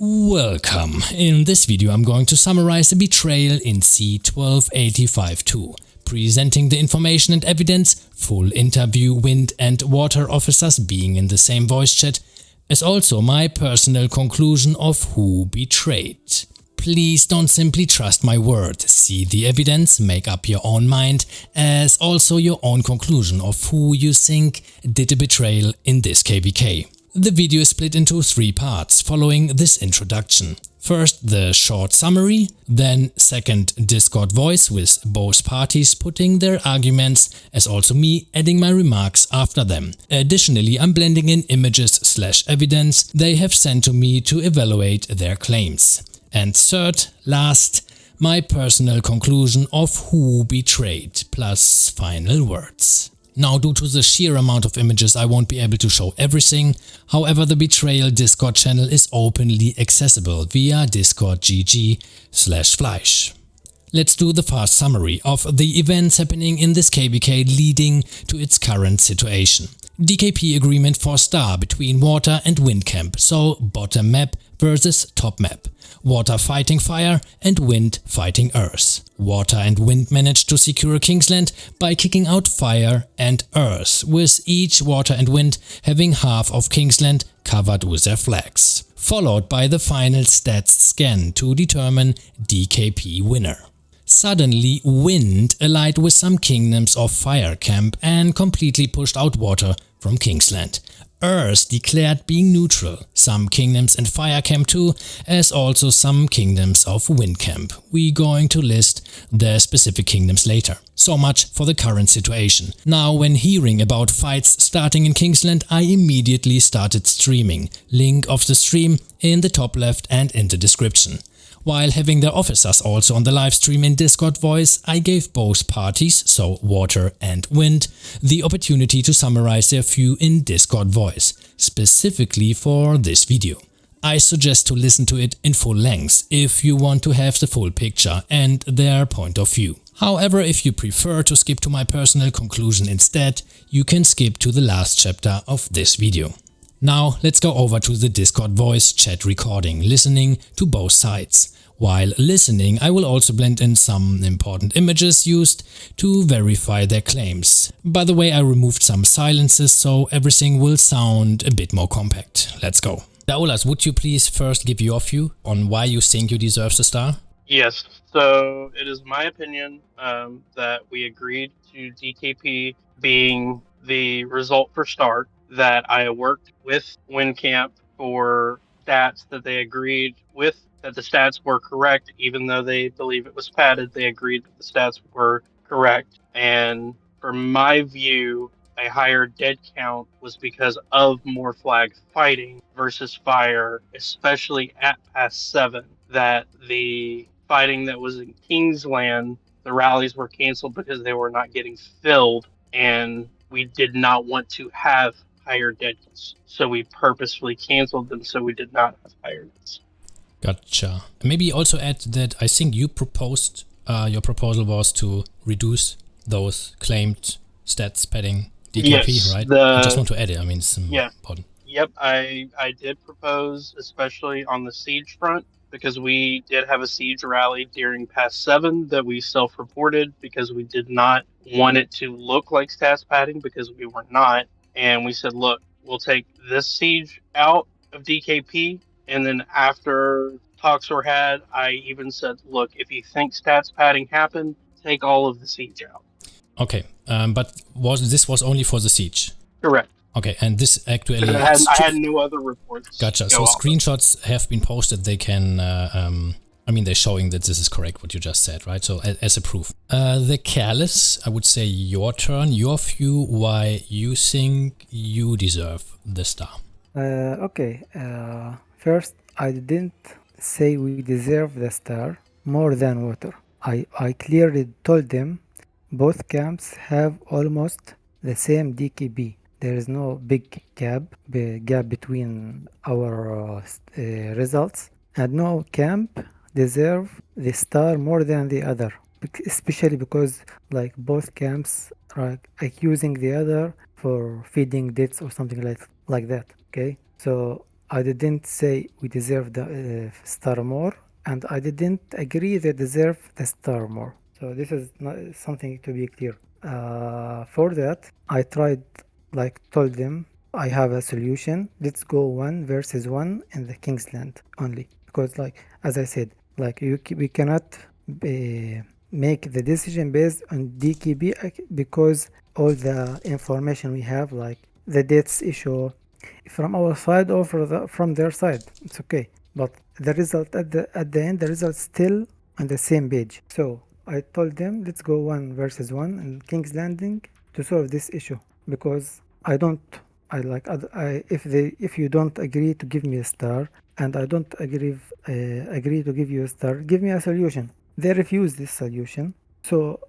Welcome. In this video I'm going to summarize the betrayal in C12852, presenting the information and evidence, full interview, wind and water officers being in the same voice chat, as also my personal conclusion of who betrayed. Please don't simply trust my word, see the evidence, make up your own mind, as also your own conclusion of who you think did the betrayal in this KVK. The video is split into 3 parts following this introduction. First the short summary, then second Discord voice with both parties putting their arguments, as also me adding my remarks after them. Additionally, I'm blending in images/evidence they have sent to me to evaluate their claims. And third, last, my personal conclusion of who betrayed, plus final words. Now, due to the sheer amount of images, I won't be able to show everything. However, the Betrayal Discord channel is openly accessible via Discord GG/Fleisch. Let's do the fast summary of the events happening in this KVK leading to its current situation. DKP agreement for Star between Water and Wind Camp, so bottom map versus top map. Water fighting Fire and Wind fighting Earth. Water and Wind managed to secure Kingsland by kicking out Fire and Earth, with each Water and Wind having half of Kingsland covered with their flags. Followed by the final stats scan to determine DKP winner. Suddenly, Wind allied with some kingdoms of Fire Camp and completely pushed out Water from Kingsland. Earth declared being neutral, some kingdoms in Fire Camp too, as also some kingdoms of Wind Camp. We're going to list the specific kingdoms later. So much for the current situation. Now, when hearing about fights starting in Kingsland, I immediately started streaming. Link of the stream in the top left and in the description. While having their officers also on the live stream in Discord voice, I gave both parties, so Water and Wind, the opportunity to summarize their view in Discord voice, specifically for this video. I suggest to listen to it in full length if you want to have the full picture and their point of view. However, if you prefer to skip to my personal conclusion instead, you can skip to the last chapter of this video. Now let's go over to the Discord voice chat recording, listening to both sides. While listening, I will also blend in some important images used to verify their claims. By the way, I removed some silences so everything will sound a bit more compact. Let's go. Daulas, would you please first give your view on why you think you deserve the star? Yes, so it is my opinion that we agreed to DKP being the result for start, that I worked with WinCamp for stats that they agreed with, that the stats were correct, even though they believe it was padded, they agreed that the stats were correct. And from my view, a higher dead count was because of more flag fighting versus Fire, especially at past 7, that the fighting that was in Kingsland, the rallies were canceled because they were not getting filled, and we did not want to have higher dead counts, so we purposefully canceled them so we did not have higher deaths. Gotcha. Maybe also add that I think you proposed, your proposal was to reduce those claimed stats padding DKP, yes, right? I just want to add it, I mean, it's important. Yep, I did propose, especially on the siege front, because we did have a siege rally during past 7 that we self-reported because we did not want it to look like stats padding because we were not. And we said, look, we'll take this siege out of DKP. And then after talks were had, I even said, look, if you think stats padding happened, take all of the siege out. Okay, but this was only for the siege? Correct. Okay, and this actually... I had no other reports. Gotcha, so screenshots have been posted, they can... I mean, they're showing that this is correct, what you just said, right? So, as a proof. The Careless, I would say your turn, your view, why you think you deserve the star. Okay, first, I didn't say we deserve the star more than Water. I clearly told them both camps have almost the same DKB. There is no big gap between our results, and no camp deserve the star more than the other, especially because like both camps are accusing the other for feeding deaths or something like that. Okay, so I didn't say we deserve the star more, and I didn't agree they deserve the star more. So this is not something to be clear. For that, I tried, like, told them I have a solution. Let's go 1 versus 1 in the Kingsland only, because, like, as I said, like, we cannot make the decision based on DKB because all the information we have, like the dates issue, from our side or from their side, it's okay. But the result at the end, the result still on the same page. So I told them, let's go 1 versus 1 in King's Landing to solve this issue, because I don't. I like if you don't agree to give me a star, and I don't agree to give you a star, give me a solution. They refuse this solution. So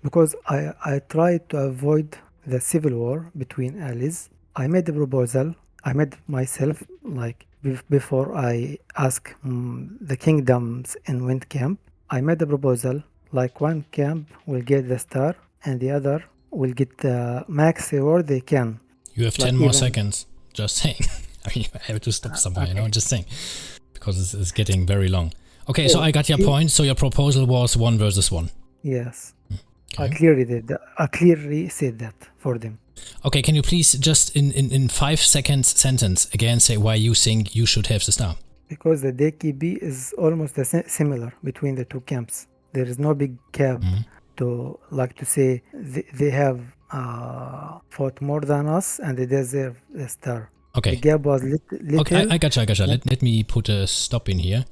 because I tried to avoid the civil war between allies, I made a proposal. I made myself, like, before I ask the kingdoms in Wind Camp. I made a proposal, like, one camp will get the star and the other will get the max reward they can. You have Like 10 more even- seconds. Just saying. I mean, I have to stop somewhere, okay. just saying. Because it's getting very long. Okay, so Oh, I got your point. So your proposal was 1 versus 1. Yes. I Okay. clearly did that. I clearly said that for them. Okay, can you please just in 5 seconds sentence again say why you think you should have the star? Because the DKB is almost similar between the two camps. There is no big gap to, like, to say they have fought more than us and they deserve the star. The Okay. gap was little. Okay, I gotcha. Let me put a stop in here.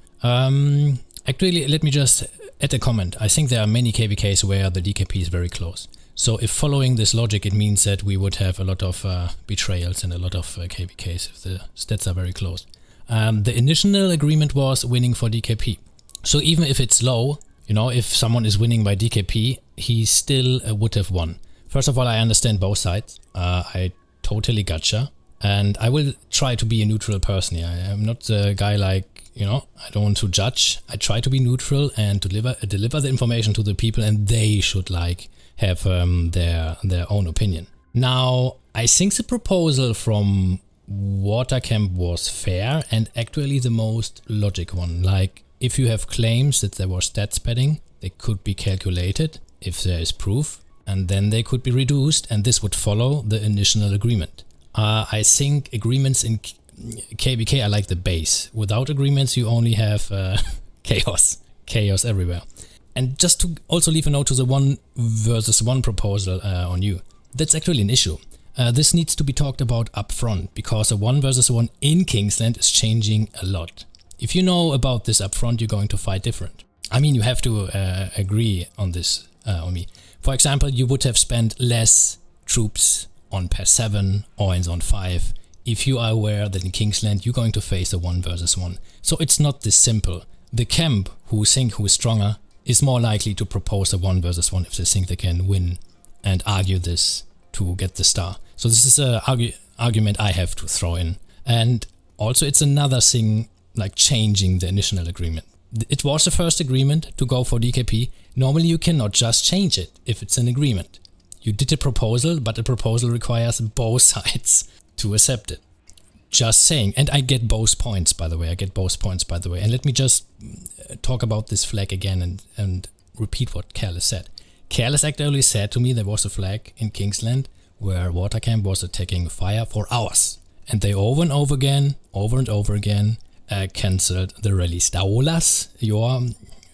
Actually, let me just add a comment. I think there are many KVKs where the DKP is very close. So if following this logic, it means that we would have a lot of betrayals and a lot of KVKs if the stats are very close. The initial agreement was winning for DKP. So even if it's low, if someone is winning by DKP, he still would have won. First of all, I understand both sides. I totally gotcha. And I will try to be a neutral person here. I'm not a guy like, I don't want to judge. I try to be neutral and deliver the information to the people, and they should have their own opinion. Now, I think the proposal from Watercamp was fair and actually the most logic one. Like, if you have claims that there was stats padding, they could be calculated if there is proof, and then they could be reduced, and this would follow the initial agreement. I think agreements in KVK are like the base. Without agreements, you only have chaos everywhere. And just to also leave a note to the 1 versus 1 proposal on you, that's actually an issue. This needs to be talked about up front, because a 1 versus 1 in Kingsland is changing a lot. If you know about this up front, you're going to fight different. I mean, you have to agree on this, on me. For example, you would have spent less troops on Pass 7 or in Zone 5 if you are aware that in Kingsland you're going to face a 1 versus 1. So it's not this simple. The camp who is stronger is more likely to propose a 1 versus 1 if they think they can win and argue this to get the star. So this is an argument I have to throw in. And also it's another thing, like changing the initial agreement. It was the first agreement to go for DKP. Normally you cannot just change it if it's an agreement. You did a proposal, but a proposal requires both sides to accept it. Just saying. And I get both points, by the way. And let me just talk about this flag again and repeat what Careless said. Careless actually said to me there was a flag in Kingsland where Watercamp was attacking fire for hours. And they over and over again, cancelled the release. Daolas,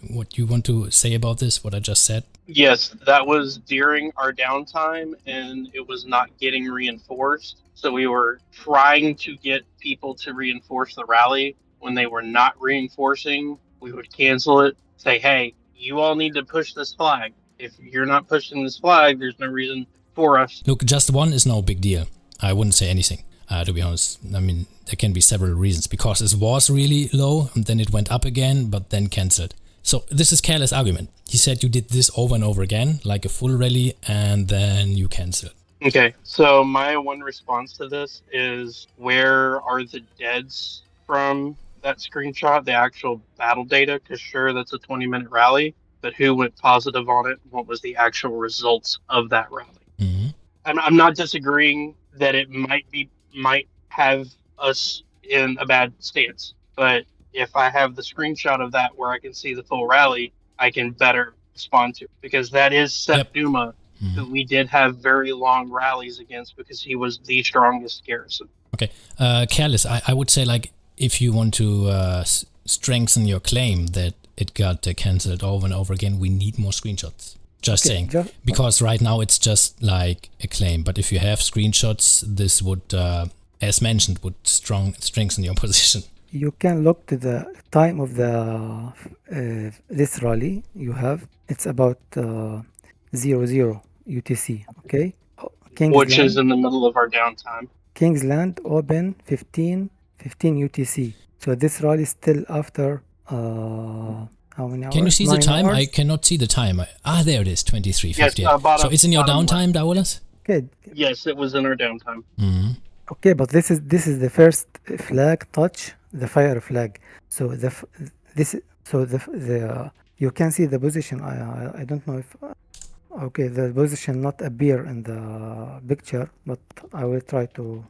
what you want to say about this, what I just said? Yes, that was during our downtime, and it was not getting reinforced. So we were trying to get people to reinforce the rally. When they were not reinforcing, we would cancel it, say, hey, you all need to push this flag. If you're not pushing this flag, there's no reason for us. Look, just 1 is no big deal. I wouldn't say anything, to be honest. I mean, there can be several reasons, because it was really low, and then it went up again, but then cancelled. So this is Careless' argument. He said you did this over and over again, like a full rally, and then you cancelled. Okay, so my one response to this is, where are the deads from that screenshot, the actual battle data? Because sure, that's a 20-minute rally, but who went positive on it? What was the actual results of that rally? Mm-hmm. I'm not disagreeing that it might have us in a bad stance. But if I have the screenshot of that where I can see the full rally, I can better respond to it. Because that is Sepp Yep. Duma, who we did have very long rallies against because he was the strongest garrison. Okay. Careless, I would say, like, if you want to strengthen your claim that it got cancelled over and over again, we need more screenshots. Just saying. Because right now it's just like a claim. But if you have screenshots, this would, as mentioned, would strengthen your position. You can look to the time of the this rally you have. It's about 00 UTC. Okay. Which is in the middle of our downtime. Kingsland open 15 UTC. So this rally is still after how many hours? Can you see the time? Hours? I cannot see the time. There it is, 23:58. Yes, so it's in your downtime, Dawolas? Okay. Yes, it was in our downtime. Mm-hmm. Okay, but this is the first flag touch the fire flag. So the you can see the position. I don't know if okay, the position not appear in the picture, but I will try to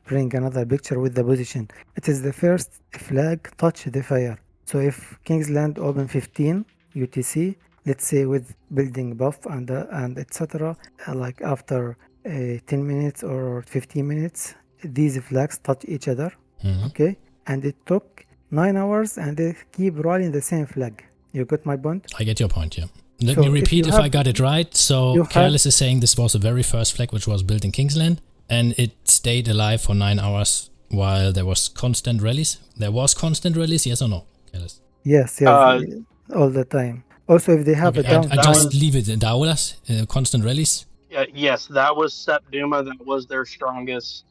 bring another picture with the position. It is the first flag touch the fire. So if Kingsland open 15 UTC, let's say with building buff and etc. Like after 10 minutes or 15 minutes, these flags touch each other. Mm-hmm. Okay, and it took 9 hours, and they keep rolling the same flag. You got my point? I get your point, yeah. Let me repeat if I got it right. So Careless is saying this was the very first flag which was built in Kingsland, and it stayed alive for 9 hours while there was constant rallies. There was constant rallies, yes or no, Careless? Yes, all the time. Also, if they have a downtime... I just leave it in Dawolas, constant rallies? Yes, that was Sepp Duma. That was their strongest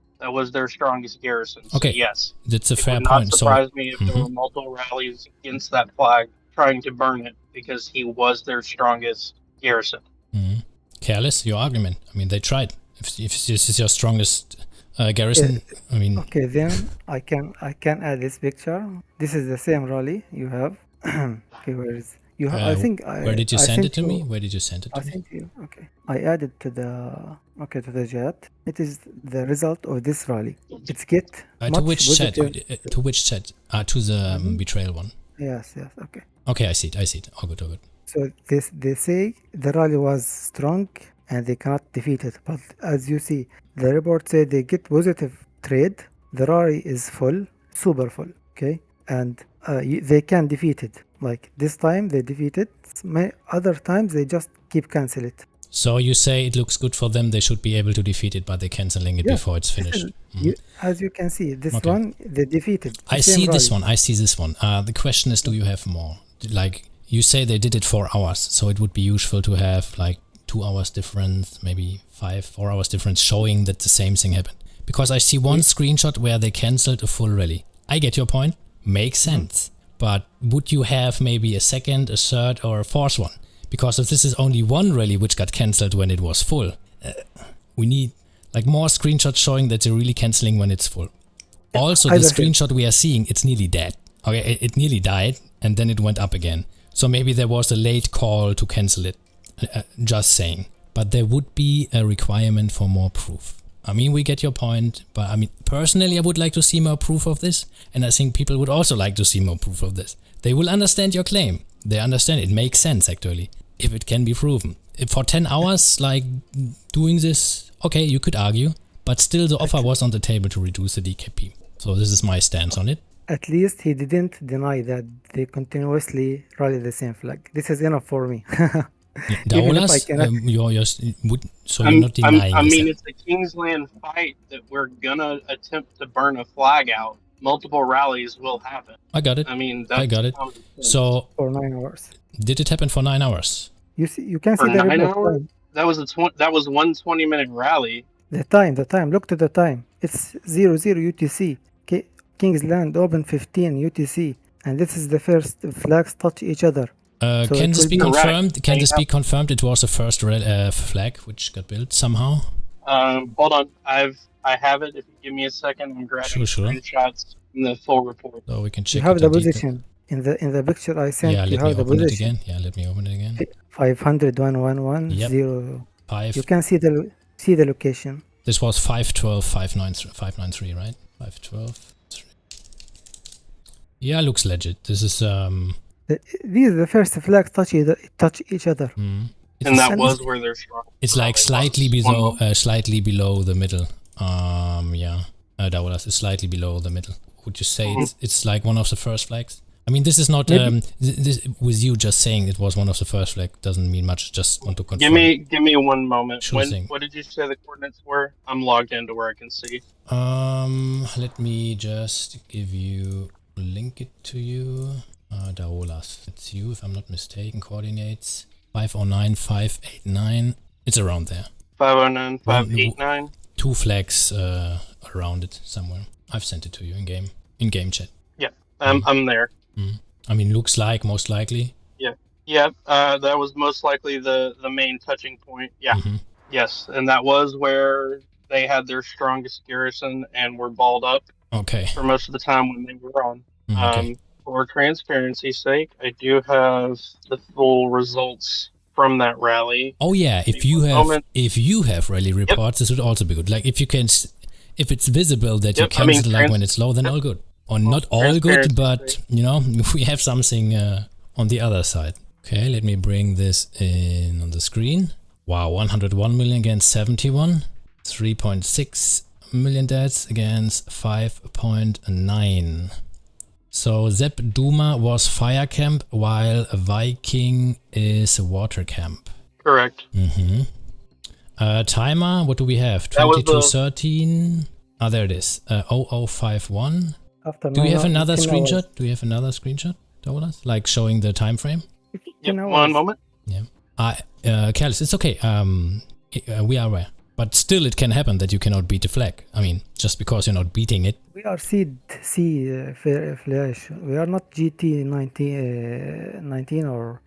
garrison. So okay, yes, that's a fair point. It would not surprise me if there were multiple rallies against that flag trying to burn it because he was their strongest garrison. Mm-hmm. Careless, your argument. I mean, they tried. If this is your strongest garrison, I mean... Okay, then I can add this picture. This is the same rally you have. Okay, where is... You have, I think where did you send it to me? Where did you send it to me? I sent you. Okay. I added to the chat. It is the result of this rally. It's get to which chat? To which chat? To the Betrayal one. Yes. Okay. Okay, I see it. All good. So they say the rally was strong and they cannot defeat it. But as you see, the report said they get positive trade. The rally is full, super full. Okay, and they can defeat it. Like this time they defeat it. Other times they just keep cancel it. So you say it looks good for them. They should be able to defeat it, but they're canceling it before it's finished. As you can see, this one they defeated. I see this one. The question is, do you have more? Like you say, they did it 4 hours, so it would be useful to have like 2 hours difference, maybe 4 hours difference, showing that the same thing happened. Because I see one screenshot where they cancelled a full rally. I get your point. Makes sense. But would you have maybe a second, a third, or a fourth one? Because if this is only one rally which got cancelled when it was full, we need like more screenshots showing that they're really cancelling when it's full. Also, the screenshot we are seeing, it's nearly dead. Okay, it nearly died, and then it went up again. So maybe there was a late call to cancel it. Just saying. But there would be a requirement for more proof. I mean, we get your point, but I mean, personally, I would like to see more proof of this, and I think people would also like to see more proof of this. They will understand your claim. They understand it makes sense, actually, if it can be proven. If for 10 hours, like, doing this, okay, you could argue, but still the offer was on the table to reduce the DKP. So this is my stance on it. At least he didn't deny that they continuously rally the same flag. This is enough for me. Dawolas, you're not denying I mean, it's a Kingsland fight that we're gonna attempt to burn a flag out. Multiple rallies will happen. I got it. I mean, I got it. So for 9 hours. Did it happen for 9 hours? You see, you can for see the 9 hours. That was one 20-minute rally. The time. Look to the time. It's 00 UTC. Kingsland open 15 UTC, and this is the first flags touch each other. So can this be confirmed? Can this be confirmed? It was the first flag which got built somehow. Hold on, I have it. If you give me a second, I'm grabbing screenshots from the full report. So we can check. You have the position in the picture I sent. Yeah, you have the position. Let me open it again. 500-111-0. You can see the location. This was 512-593, right? 512. Yeah, looks legit. This is These the first flags touch each other. It's, And that was where they're strong. it's like slightly below the middle. Yeah, Dawolas is slightly below the middle. Would you say it's like one of the first flags? I mean, this is not this, with you just saying it was one of the first flag doesn't mean much. Just want to confirm. Give me 1 moment. Sure thing. What did you say the coordinates were? I'm logged into where I can see. Let me just link it to you. Dawolas, it's you if I'm not mistaken. Coordinates 509, 589. It's around there. 509, 589. 2 flags around it somewhere. I've sent it to you in game chat. Yeah, I'm there. I mean, looks like most likely. Yeah. That was most likely the main touching point. Yeah. Yes, and that was where they had their strongest garrison and were balled up. Okay. For most of the time when they were on. Okay. For transparency's sake, I do have the full results from that rally. Oh yeah, if you have rally reports, this would also be good. Like if it's visible that you cancel like when it's low, then all good. Or not all good, but you know, we have something on the other side. Okay, let me bring this in on the screen. Wow, 101 million against 71, 3.6 million deaths against 5.9. So Zepp Duma was fire camp while Viking is water camp. Correct. Timer, what do we have? 2213. Ah, there it is. 0051. Do we have another screenshot? Do we have another screenshot, Dawolas? Like showing the time frame? Yep, 1 moment. Yeah. Careless, it's okay. We are aware. But still, it can happen that you cannot beat the flag. I mean, just because you're not beating it. We are C Fleisch. We are not GT 19 or.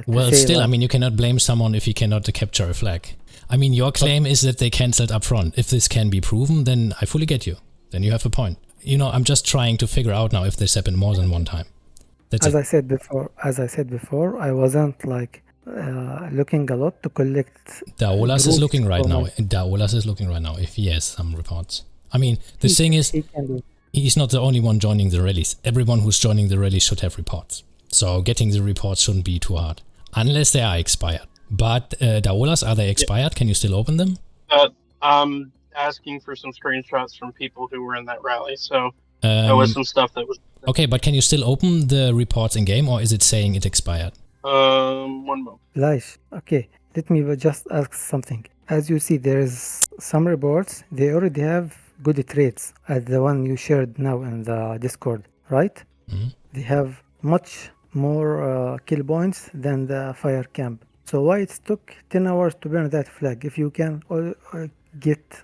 Well, still, I mean, you cannot blame someone if he cannot capture a flag. I mean, your claim is that they cancelled up front. If this can be proven, then I fully get you. Then you have a point. You know, I'm just trying to figure out now if this happened more than one time. That's as I said before, I wasn't like looking a lot to collect. Dawolas is looking right now. Dawolas is looking right now if he has some reports. I mean, the thing is, he's not the only one joining the rallies. Everyone who's joining the rallies should have reports. So getting the reports shouldn't be too hard, unless they are expired. But Dawolas, are they expired? Can you still open them? I'm asking for some screenshots from people who were in that rally. So there was some stuff that was. Okay, but can you still open the reports in game, or is it saying it expired? 1 moment. Fleisch. Okay, let me just ask something. As you see, there's some reports. They already have good traits, as the one you shared now in the Discord, right? They have much more kill points than the fire camp. So why it took 10 hours to burn that flag if you can get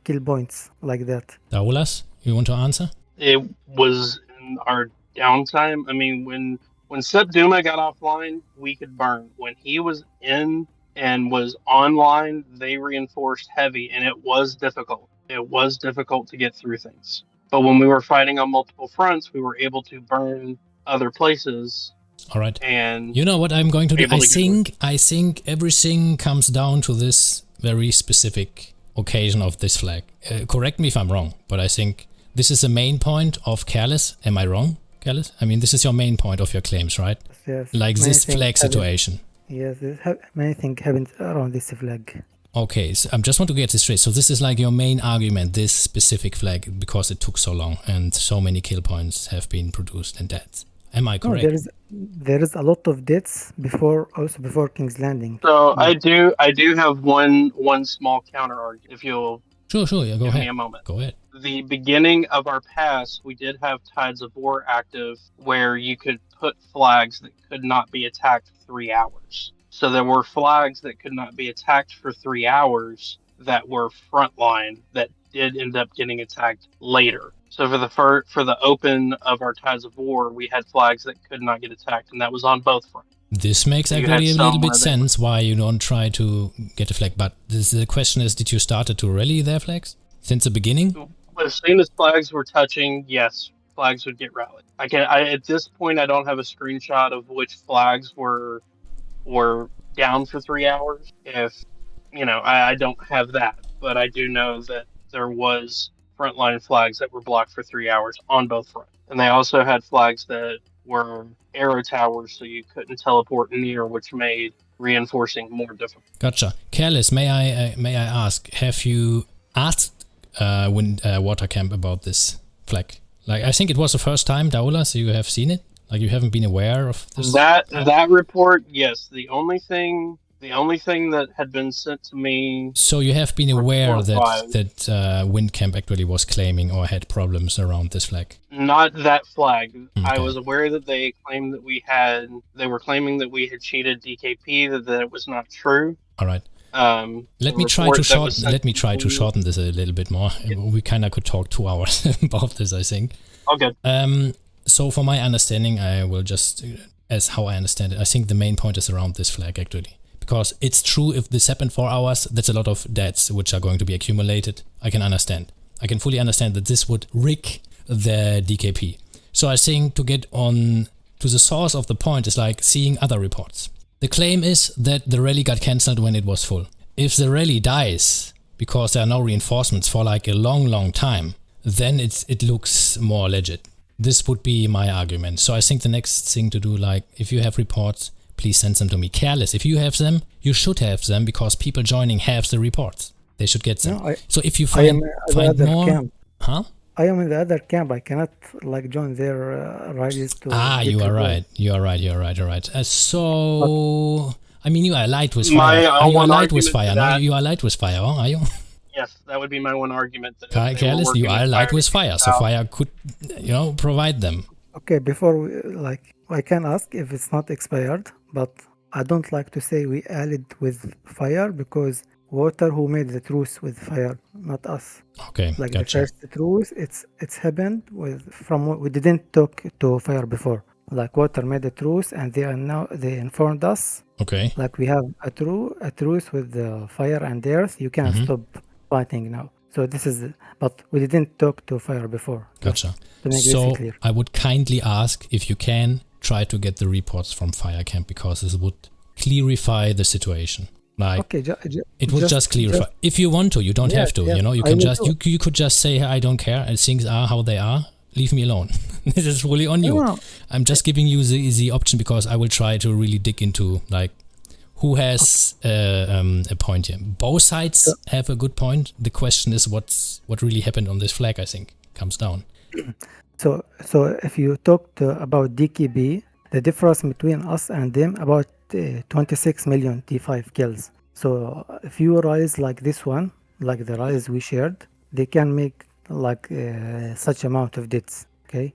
kill points like that? Dawolas, you want to answer? It was in our downtime. I mean, when Sepp Duma got offline, we could burn. When he was in and was online, they reinforced heavy, and it was difficult. It was difficult to get through things. But when we were fighting on multiple fronts, we were able to burn other places. All right. And you know what I'm going to do? I think everything comes down to this very specific occasion of this flag. Correct me if I'm wrong, but I think this is the main point of Careless. Am I wrong, Careless? I mean, this is your main point of your claims, right? Yes. Like this flag situation. Yes, many things happen around this flag. Okay, so I just want to get this straight. So this is like your main argument, this specific flag, because it took so long and so many kill points have been produced and deaths. Am I correct? No, there is a lot of deaths before King's Landing. So I do have one small counter argument. If you'll sure, yeah, go ahead. Me a moment. Go ahead. The beginning of our pass, we did have Tides of War active, where you could put flags that could not be attacked for 3 hours. So there were flags that could not be attacked for 3 hours that were frontline that did end up getting attacked later. So for the open of our Tides of War, we had flags that could not get attacked, and that was on both fronts. This makes actually a little bit sense why you don't try to get a flag. But the question is, did you start to rally their flags since the beginning? As soon as flags were touching, yes, flags would get rallied. At this point, I don't have a screenshot of which flags were down for 3 hours. If I don't have that, but I do know that there was frontline flags that were blocked for 3 hours on both fronts. And they also had flags that were arrow towers, so you couldn't teleport near, which made reinforcing more difficult. Gotcha. Careless, may I ask, have you asked Watercamp about this flag? Like, I think it was the first time, Daula, so you have seen it? Like, you haven't been aware of this? That report, yes. The only thing that had been sent to me. So you have been aware that Windcamp actually was claiming or had problems around this flag? Not that flag. Okay. I was aware that they claimed that they were claiming that we had cheated DKP, that it was not true. All right. Let me try to shorten this a little bit more. We kind of could talk 2 hours about this, I think. Okay. So for my understanding, I will just, as how I understand it, I think the main point is around this flag actually. Because it's true, if this happened 4 hours, that's a lot of deaths which are going to be accumulated. I can understand. I can fully understand that this would rig the DKP. So I think to get on to the source of the point is like seeing other reports. The claim is that the rally got cancelled when it was full. If the rally dies because there are no reinforcements for like a long time, then it looks more legit. This would be my argument. So I think the next thing to do, like if you have reports, please send them to me. Careless, if you have them, you should have them because people joining have the reports. They should get them. No, so if you find more... Camp. Huh? I am in the other camp. I cannot like join their rallies to... you are right. You are right. So... I mean, you are light with fire. You are light with fire. No, you are light with fire, are you? Yes, that would be my one argument. Careless, you are light with fire, so fire could, provide them. Okay, before I can ask if it's not expired, but I don't like to say we allied with fire because water who made the truce with fire, not us. Okay, like gotcha. The first truce, it's happened we didn't talk to fire before. Like water made the truce, and they informed us. Okay. Like we have a truce with the fire and earth. You can stop fighting now. So this is, but we didn't talk to fire before. Gotcha. To make so this clear. I would kindly ask if you can try to get the reports from Fire Camp because this would clarify the situation. Like okay, it would just clarify. If you want to, you don't have to. You can you could just say I don't care. And things are how they are. Leave me alone. This is really on you. No. I'm just giving you the option because I will try to really dig into like who has a point here. Both sides have a good point. The question is what really happened on this flag, I think, comes down. So if you talked about DKB, the difference between us and them about 26 million T5 kills. So if you rise like this one, like the rise we shared, they can make like such amount of deaths. Okay,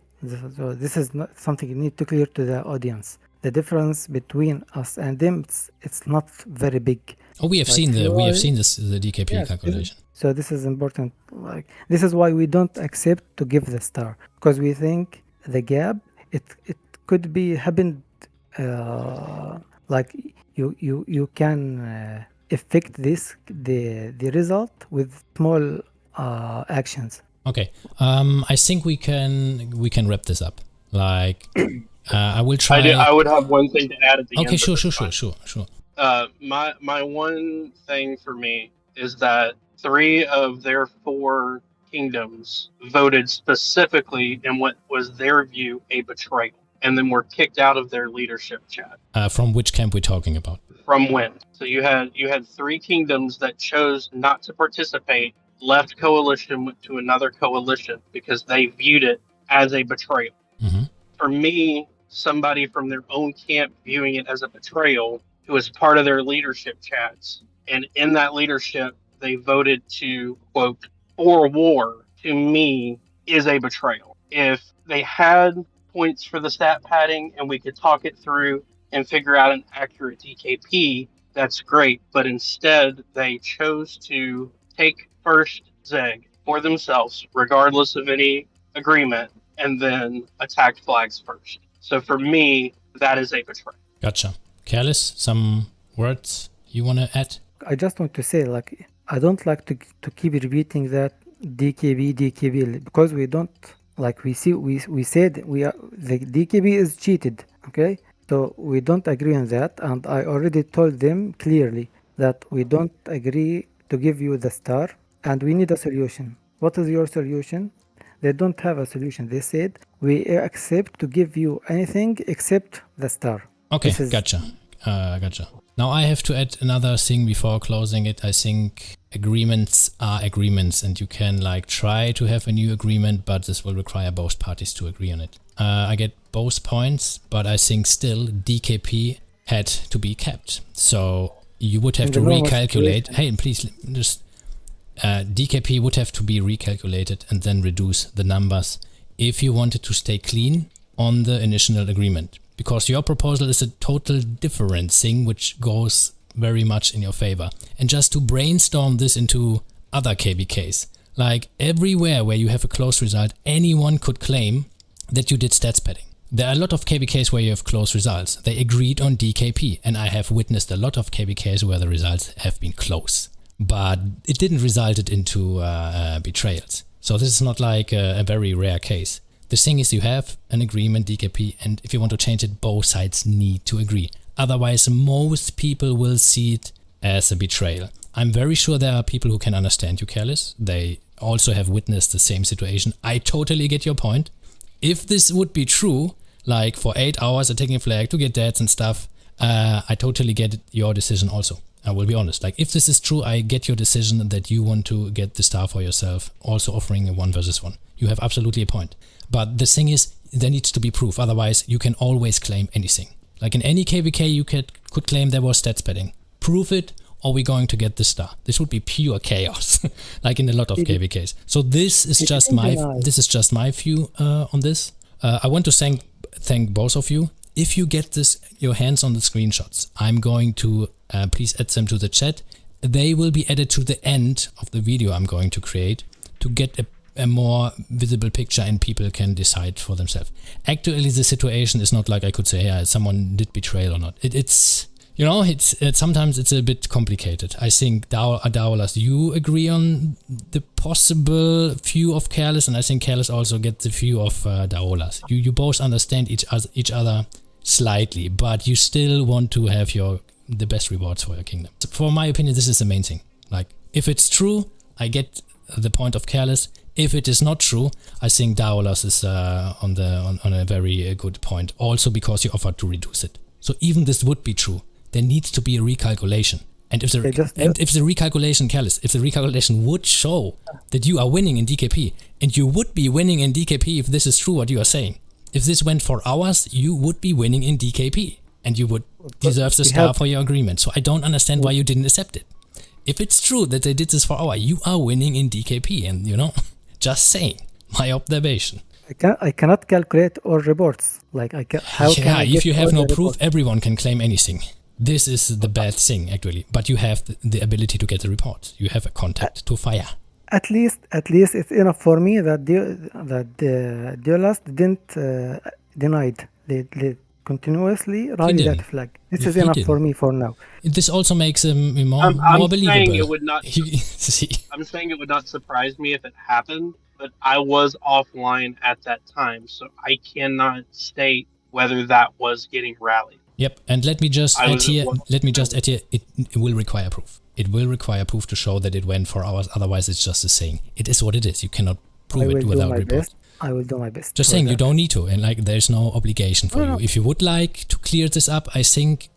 so this is not something you need to clear to the audience. The difference between us and them, it's not very big. Oh, we have seen the DKP calculation. So this is important. Like this is why we don't accept to give the star, because we think the gap it could be happened. Like you can affect the result with small actions. Okay, I think we can wrap this up. Like I will try. I would have one thing to add at the end. Okay, sure. My one thing for me is that 3 of their 4 kingdoms voted specifically in what was their view a betrayal, and then were kicked out of their leadership chat. From which camp we're talking about? From Wind. So you had 3 kingdoms that chose not to participate, left coalition, went to another coalition because they viewed it as a betrayal. Mm-hmm. For me, somebody from their own camp viewing it as a betrayal, who was part of their leadership chats, and in that leadership they voted to quote for war, to me is a betrayal. If they had points for the stat padding and we could talk it through and figure out an accurate DKP, that's great. But instead they chose to take first Zeg for themselves, regardless of any agreement, and then attack flags first. So for me, that is a betrayal. Gotcha. Careless, some words you want to add? I just want to say, like, I don't like to keep repeating that DKB because we don't, like, we said the DKB is cheated. Okay, so we don't agree on that, and I already told them clearly that we don't agree to give you the star, and we need a solution. what is your solution? They don't have a solution. They said, we accept to give you anything except the star. Okay, This is- gotcha. Now I have to add another thing before closing it. I think agreements are agreements, and you can like try to have a new agreement, but this will require both parties to agree on it. I get both points, but I think still DKP had to be kept. So you would have In to the normal recalculate. situation. Hey, please just DKP would have to be recalculated and then reduce the numbers if you wanted to stay clean on the initial agreement. Because your proposal is a total different thing, which goes very much in your favor. And just to brainstorm this into other KVKs, like everywhere where you have a close result, anyone could claim that you did stats padding. There are a lot of KVKs where you have close results. They agreed on DKP, and I have witnessed a lot of KVKs where the results have been close, but it didn't result into betrayals. So this is not like a very rare case. The thing is, you have an agreement, DKP, and if you want to change it, both sides need to agree. Otherwise, most people will see it as a betrayal. I'm very sure there are people who can understand you, Careless. They also have witnessed the same situation. I totally get your point. If this would be true, like for 8 hours attacking a flag to get deaths and stuff, I totally get your decision also. I will be honest. Like if this is true, I get your decision that you want to get the star for yourself, also offering a 1 versus 1. You have absolutely a point. But the thing is, there needs to be proof. Otherwise, you can always claim anything. Like in any KVK, you could claim there was stats padding. Prove it, or we're going to get the star. This would be pure chaos, like in a lot of KVKs. So this is just my view on this. I want to thank both of you. If you get your hands on the screenshots, I'm going to please add them to the chat. They will be added to the end of the video I'm going to create to get a more visible picture, and people can decide for themselves. Actually, the situation is not like I could say, yeah, someone did betrayal or not. It's sometimes it's a bit complicated. I think Daolas, you agree on the possible view of Careless, and I think Careless also gets the view of Daolas. You both understand each other slightly, but you still want to have the best rewards for your kingdom. So for my opinion, this is the main thing. Like if it's true, I get the point of Careless. If it is not true, I think Daolas is on a very good point. Also because you offered to reduce it. So even this would be true, there needs to be a recalculation. And if the recalculation, Careless, if the recalculation would show that you are winning in DKP, and you would be winning in DKP if this is true what you are saying. If this went for hours, you would be winning in DKP, and you would deserve the star for your agreement. So I don't understand why you didn't accept it. If it's true that they did this for hours, you are winning in DKP, and just saying, my observation. I cannot calculate all reports. Like if you have no proof, everyone can claim anything. This is the bad thing, actually. But you have the ability to get the report. You have a contact to fire. At least it's enough for me that the duelist didn't denied. They continuously rally that flag. This is enough for me for now. This also makes him more believable. Saying it would not. I'm saying it would not surprise me if it happened, but I was offline at that time, so I cannot state whether that was getting rallied. Yep, and let me just add here, it will require proof. It will require proof to show that it went for hours, otherwise it's just a saying. It is what it is. You cannot prove it without report. I will do my best. Just saying, you don't need to, and there's no obligation for you. If you would like to clear this up, I think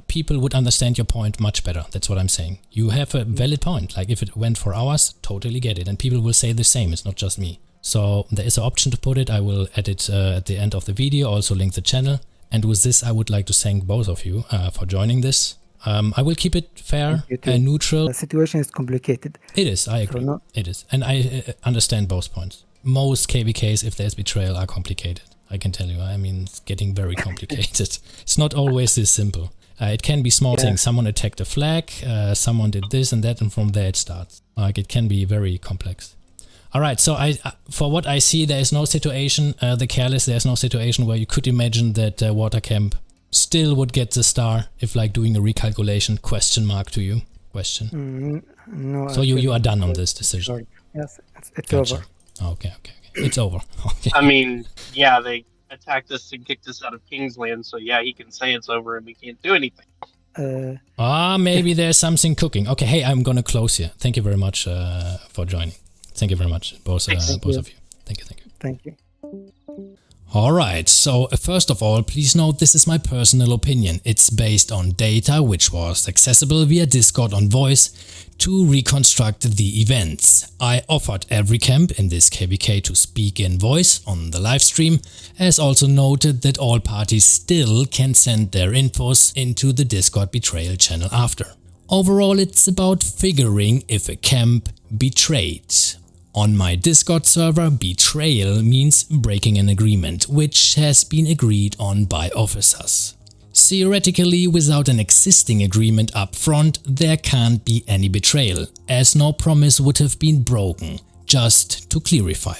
people would understand your point much better. That's what I'm saying. You have a valid point. Like if it went for hours, totally get it, and people will say the same. It's not just me. So there is an option to put it. I will add it at the end of the video. Also link the channel. And with this, I would like to thank both of you for joining this. I will keep it fair and neutral. The situation is complicated. It is, I agree. It is. And I understand both points. Most KVKs, if there's betrayal, are complicated. I can tell you. I mean, it's getting very complicated. It's not always this simple. It can be small things. Someone attacked a flag, someone did this and that, and from there it starts. It can be very complex. All right, so for what I see, there is no situation, the Careless, there's no situation where you could imagine that Water Camp still would get the star if doing a recalculation, question mark to you, question. No. So you are done on this decision? Yes, it's over. Okay. It's over. Okay. I mean, yeah, they attacked us and kicked us out of Kingsland, so yeah, he can say it's over and we can't do anything. Maybe there's something cooking. Okay, hey, I'm gonna close here. Thank you very much for joining. Thank you very much, both of you. Thank you. Thank you. Alright, so first of all, please note this is my personal opinion. It's based on data which was accessible via Discord on voice to reconstruct the events. I offered every camp in this KVK to speak in voice on the live stream, as also noted that all parties still can send their infos into the Discord Betrayal channel after. Overall, it's about figuring if a camp betrayed. On my Discord server, betrayal means breaking an agreement, which has been agreed on by officers. Theoretically, without an existing agreement up front, there can't be any betrayal, as no promise would have been broken, just to clarify.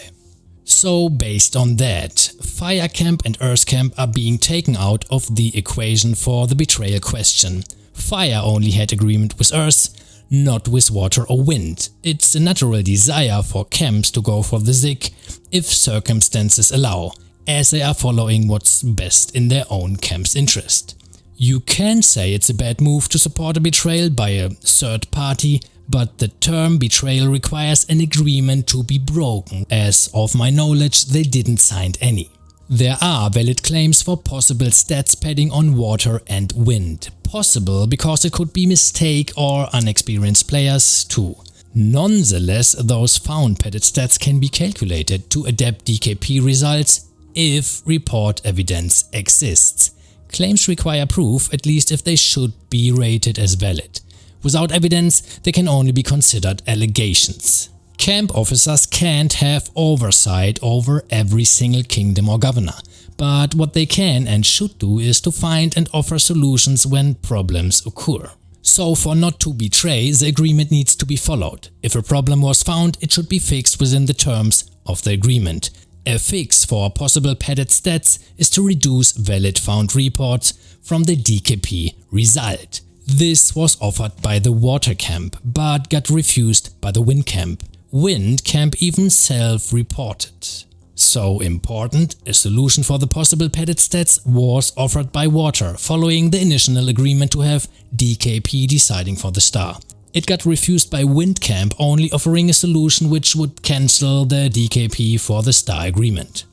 So based on that, Fire Camp and Earth Camp are being taken out of the equation for the betrayal question. Fire only had agreement with Earth, not with water or wind. It's a natural desire for camps to go for the Zig if circumstances allow, as they are following what's best in their own camp's interest. You can say it's a bad move to support a betrayal by a third party, but the term betrayal requires an agreement to be broken, as of my knowledge they didn't sign any. There are valid claims for possible stats padding on water and wind. Possible because it could be mistake or unexperienced players too. Nonetheless, those found padded stats can be calculated to adapt DKP results if report evidence exists. Claims require proof, at least if they should be rated as valid. Without evidence, they can only be considered allegations. Camp officers can't have oversight over every single kingdom or governor, but what they can and should do is to find and offer solutions when problems occur. So for not to betray, the agreement needs to be followed. If a problem was found, it should be fixed within the terms of the agreement. A fix for possible padded stats is to reduce valid found reports from the DKP result. This was offered by the Water Camp, but got refused by the Wind Camp. Wind Camp even self-reported. So important, a solution for the possible padded stats was offered by Water, following the initial agreement to have DKP deciding for the star. It got refused by Wind Camp, only offering a solution which would cancel the DKP for the star agreement.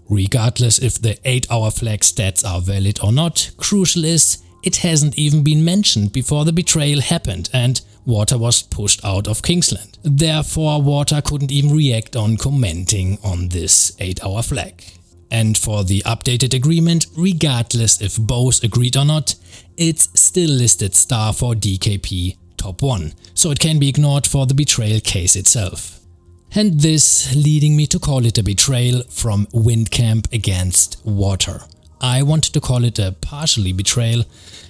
Regardless if the 8-hour flag stats are valid or not, crucial is it hasn't even been mentioned before the betrayal happened and Water was pushed out of Kingsland. Therefore, Water couldn't even react on commenting on this 8-hour flag. And for the updated agreement, regardless if both agreed or not, it's still listed star for DKP top 1, so it can be ignored for the betrayal case itself. And this leading me to call it a betrayal from Wind Camp against Water. I wanted to call it a partially betrayal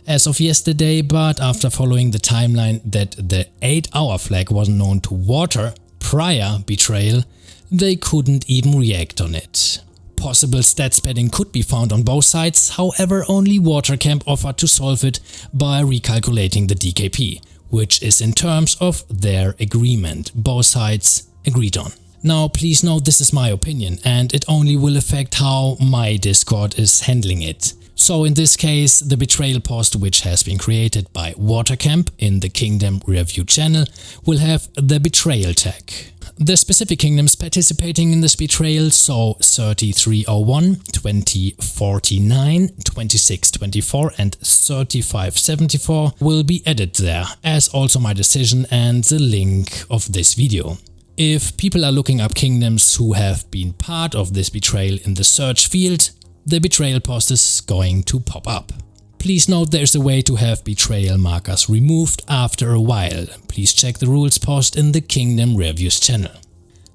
as of yesterday, but after following the timeline that the 8-hour flag wasn't known to Water prior betrayal, they couldn't even react on it. Possible stats padding could be found on both sides, however only Water Camp offered to solve it by recalculating the DKP, which is in terms of their agreement both sides agreed on. Now please note this is my opinion and it only will affect how my Discord is handling it. So in this case, the betrayal post which has been created by Water Camp in the Kingdom Review channel will have the betrayal tag. The specific kingdoms participating in this betrayal, so 3301, 2049, 2624 and 3574 will be added there, as also my decision and the link of this video. If people are looking up kingdoms who have been part of this betrayal in the search field, the betrayal post is going to pop up. Please note there is a way to have betrayal markers removed after a while. Please check the rules post in the Kingdom Reviews channel.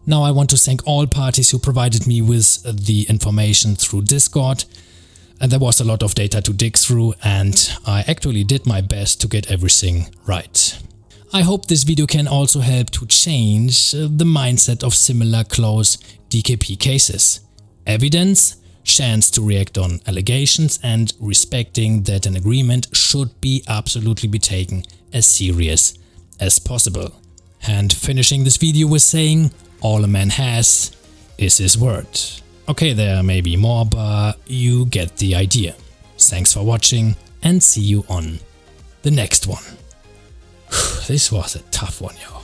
Now I want to thank all parties who provided me with the information through Discord. And there was a lot of data to dig through and I actually did my best to get everything right. I hope this video can also help to change the mindset of similar close DKP cases. Evidence, chance to react on allegations and respecting that an agreement should be absolutely be taken as serious as possible. And finishing this video with saying, all a man has is his word. Okay, there may be more, but you get the idea. Thanks for watching and see you on the next one. This was a tough one, yo.